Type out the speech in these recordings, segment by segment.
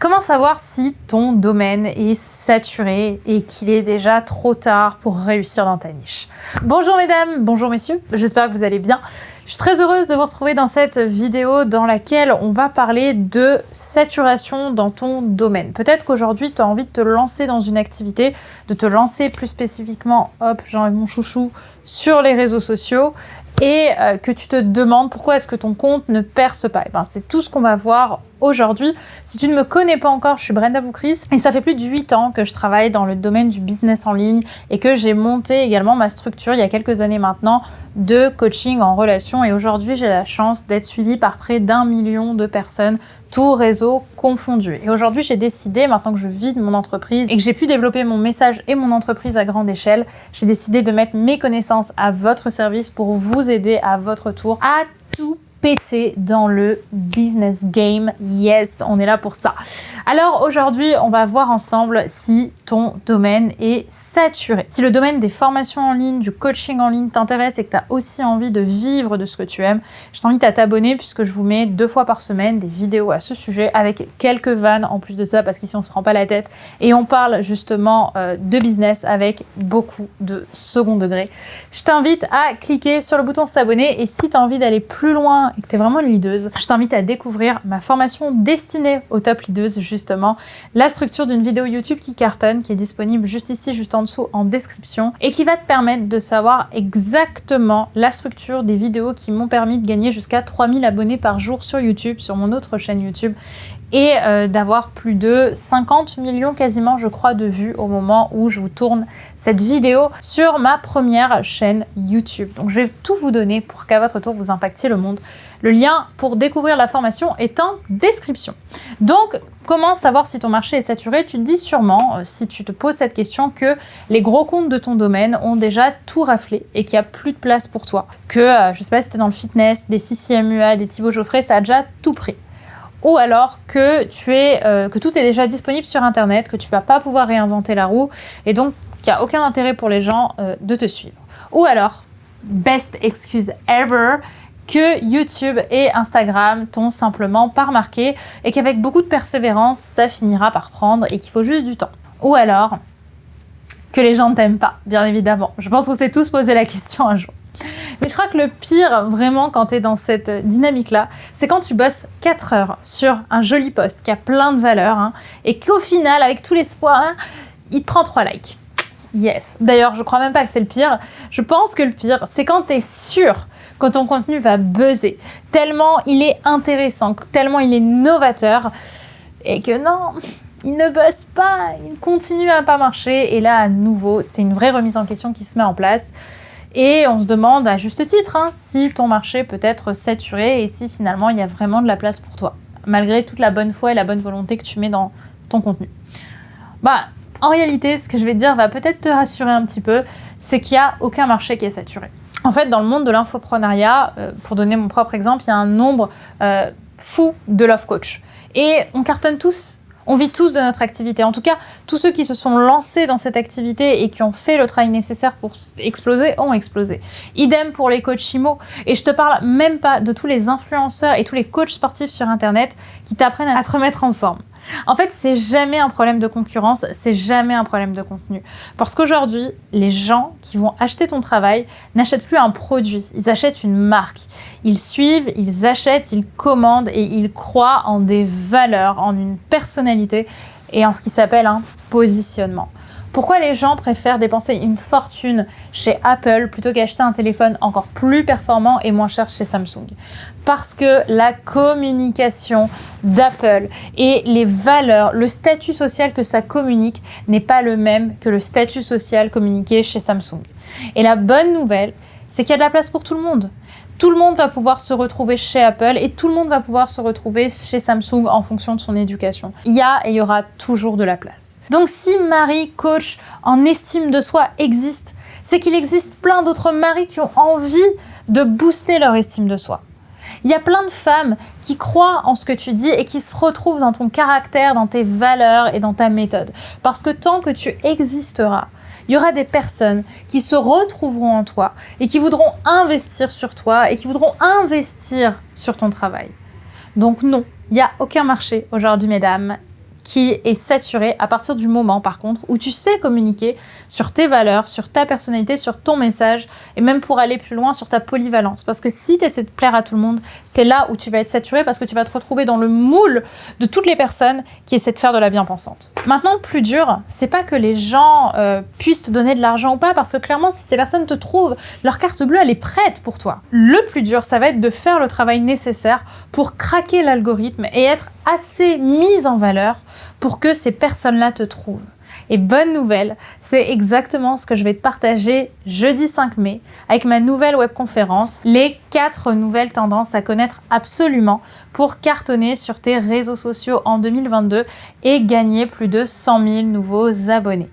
Comment savoir si ton domaine est saturé et qu'il est déjà trop tard pour réussir dans ta niche? Bonjour mesdames, bonjour messieurs, j'espère que vous allez bien. Je suis très heureuse de vous retrouver dans cette vidéo dans laquelle on va parler de saturation dans ton domaine. Peut-être qu'aujourd'hui tu as envie de te lancer dans une activité, de te lancer plus spécifiquement, hop, j'enlève mon chouchou, sur les réseaux sociaux. Et que tu te demandes pourquoi est-ce que ton compte ne perce pas. Et ben, c'est tout ce qu'on va voir aujourd'hui. Si tu ne me connais pas encore, je suis Brenda Boukris et ça fait plus de 8 ans que je travaille dans le domaine du business en ligne et que j'ai monté également ma structure il y a quelques années maintenant de coaching en relation. Et aujourd'hui, j'ai la chance d'être suivie par près d'1 million de personnes, tout réseau confondu. Et aujourd'hui, j'ai décidé, maintenant que je vis de mon entreprise et que j'ai pu développer mon message et mon entreprise à grande échelle, j'ai décidé de mettre mes connaissances à votre service pour vous aider à votre tour à tout péter dans le business game. Yes, on est là pour ça. Alors aujourd'hui, on va voir ensemble si ton domaine est saturé. Si le domaine des formations en ligne, du coaching en ligne t'intéresse et que tu as aussi envie de vivre de ce que tu aimes, je t'invite à t'abonner puisque je vous mets 2 fois par semaine des vidéos à ce sujet avec quelques vannes en plus de ça parce qu'ici on se prend pas la tête et on parle justement de business avec beaucoup de second degré. Je t'invite à cliquer sur le bouton s'abonner et si tu as envie d'aller plus loin et que tu es vraiment une leaduse, je t'invite à découvrir ma formation destinée aux top leaders, justement, la structure d'une vidéo YouTube qui cartonne, qui est disponible juste ici, juste en dessous, en description, et qui va te permettre de savoir exactement la structure des vidéos qui m'ont permis de gagner jusqu'à 3000 abonnés par jour sur YouTube, sur mon autre chaîne YouTube, et d'avoir plus de 50 millions quasiment, je crois, de vues au moment où je vous tourne cette vidéo sur ma première chaîne YouTube. Donc je vais tout vous donner pour qu'à votre tour vous impactiez le monde. Le lien pour découvrir la formation est en description. Donc, comment savoir si ton marché est saturé? Tu te dis sûrement, si tu te poses cette question, que les gros comptes de ton domaine ont déjà tout raflé et qu'il n'y a plus de place pour toi. Que, je sais pas si t'es dans le fitness, des Sissi MUA, des Thibaut Geoffrey, ça a déjà tout pris. Ou alors que que tout est déjà disponible sur Internet, que tu vas pas pouvoir réinventer la roue et donc qu'il n'y a aucun intérêt pour les gens de te suivre. Ou alors, best excuse ever, que YouTube et Instagram t'ont simplement pas remarqué et qu'avec beaucoup de persévérance, ça finira par prendre et qu'il faut juste du temps. Ou alors, que les gens ne t'aiment pas, bien évidemment. Je pense qu'on s'est tous posé la question un jour. Mais je crois que le pire, vraiment, quand tu es dans cette dynamique-là, c'est quand tu bosses 4 heures sur un joli post qui a plein de valeur et qu'au final, avec tout l'espoir, il te prend 3 likes. Yes. D'ailleurs, je crois même pas que c'est le pire. Je pense que le pire, c'est quand tu es sûr que ton contenu va buzzer, tellement il est intéressant, tellement il est novateur, et que non, il ne buzz pas, il continue à pas marcher. Et là, à nouveau, c'est une vraie remise en question qui se met en place. Et on se demande à juste titre si ton marché peut être saturé et si finalement il y a vraiment de la place pour toi, malgré toute la bonne foi et la bonne volonté que tu mets dans ton contenu. En réalité, ce que je vais te dire va peut-être te rassurer un petit peu, c'est qu'il n'y a aucun marché qui est saturé. En fait, dans le monde de l'infoprenariat, pour donner mon propre exemple, il y a un nombre fou de love coach. Et on cartonne tous. On vit tous de notre activité. En tout cas, tous ceux qui se sont lancés dans cette activité et qui ont fait le travail nécessaire pour exploser ont explosé. Idem pour les coachs IMO. Et je te parle même pas de tous les influenceurs et tous les coachs sportifs sur Internet qui t'apprennent à te remettre en forme. En fait, c'est jamais un problème de concurrence, c'est jamais un problème de contenu. Parce qu'aujourd'hui, les gens qui vont acheter ton travail n'achètent plus un produit, ils achètent une marque. Ils suivent, ils achètent, ils commandent et ils croient en des valeurs, en une personnalité et en ce qui s'appelle un positionnement. Pourquoi les gens préfèrent dépenser une fortune chez Apple plutôt qu'acheter un téléphone encore plus performant et moins cher chez Samsung? Parce que la communication d'Apple et les valeurs, le statut social que ça communique n'est pas le même que le statut social communiqué chez Samsung. Et la bonne nouvelle, c'est qu'il y a de la place pour tout le monde. Tout le monde va pouvoir se retrouver chez Apple et tout le monde va pouvoir se retrouver chez Samsung en fonction de son éducation. Il y a et il y aura toujours de la place. Donc si Marie, coach en estime de soi existe, c'est qu'il existe plein d'autres Marie qui ont envie de booster leur estime de soi. Il y a plein de femmes qui croient en ce que tu dis et qui se retrouvent dans ton caractère, dans tes valeurs et dans ta méthode. Parce que tant que tu existeras, il y aura des personnes qui se retrouveront en toi et qui voudront investir sur toi et qui voudront investir sur ton travail. Donc non, il n'y a aucun marché aujourd'hui, mesdames, qui est saturé à partir du moment, par contre, où tu sais communiquer sur tes valeurs, sur ta personnalité, sur ton message, et même pour aller plus loin, sur ta polyvalence. Parce que si tu essaies de plaire à tout le monde, c'est là où tu vas être saturé, parce que tu vas te retrouver dans le moule de toutes les personnes qui essaient de faire de la bien-pensante. Maintenant, le plus dur, c'est pas que les gens puissent te donner de l'argent ou pas, parce que clairement, si ces personnes te trouvent, leur carte bleue, elle est prête pour toi. Le plus dur, ça va être de faire le travail nécessaire pour craquer l'algorithme et être assez mise en valeur pour que ces personnes-là te trouvent. Et bonne nouvelle, c'est exactement ce que je vais te partager jeudi 5 mai avec ma nouvelle webconférence, les 4 nouvelles tendances à connaître absolument pour cartonner sur tes réseaux sociaux en 2022 et gagner plus de 100 000 nouveaux abonnés.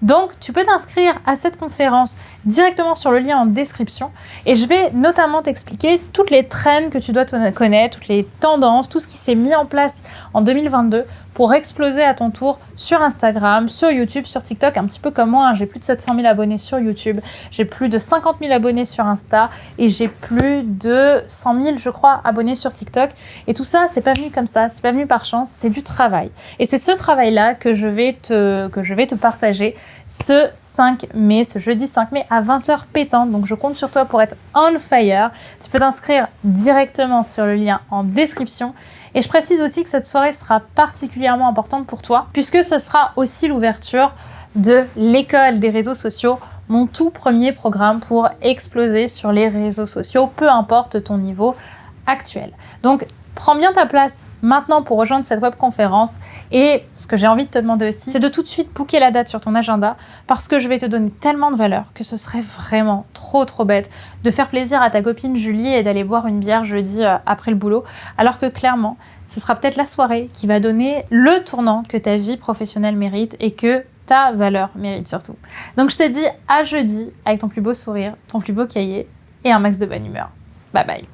Donc, tu peux t'inscrire à cette conférence directement sur le lien en description et je vais notamment t'expliquer toutes les trends que tu dois connaître, toutes les tendances, tout ce qui s'est mis en place en 2022 pour exploser à ton tour sur Instagram, sur YouTube, sur TikTok, un petit peu comme moi. J'ai plus de 700 000 abonnés sur YouTube, j'ai plus de 50 000 abonnés sur Insta et j'ai plus de 100 000, je crois, abonnés sur TikTok. Et tout ça, c'est pas venu comme ça, c'est pas venu par chance, c'est du travail. Et c'est ce travail-là que je vais te partager ce 5 mai, ce jeudi 5 mai à 20h pétante. Donc je compte sur toi pour être on fire. Tu peux t'inscrire directement sur le lien en description. Et je précise aussi que cette soirée sera particulièrement importante pour toi, puisque ce sera aussi l'ouverture de l'école des réseaux sociaux, mon tout premier programme pour exploser sur les réseaux sociaux, peu importe ton niveau actuel. Donc, prends bien ta place maintenant pour rejoindre cette webconférence. Et ce que j'ai envie de te demander aussi, c'est de tout de suite booker la date sur ton agenda parce que je vais te donner tellement de valeur que ce serait vraiment trop bête de faire plaisir à ta copine Julie et d'aller boire une bière jeudi après le boulot. Alors que clairement, ce sera peut-être la soirée qui va donner le tournant que ta vie professionnelle mérite et que ta valeur mérite surtout. Donc je te dis à jeudi avec ton plus beau sourire, ton plus beau cahier et un max de bonne humeur. Bye bye.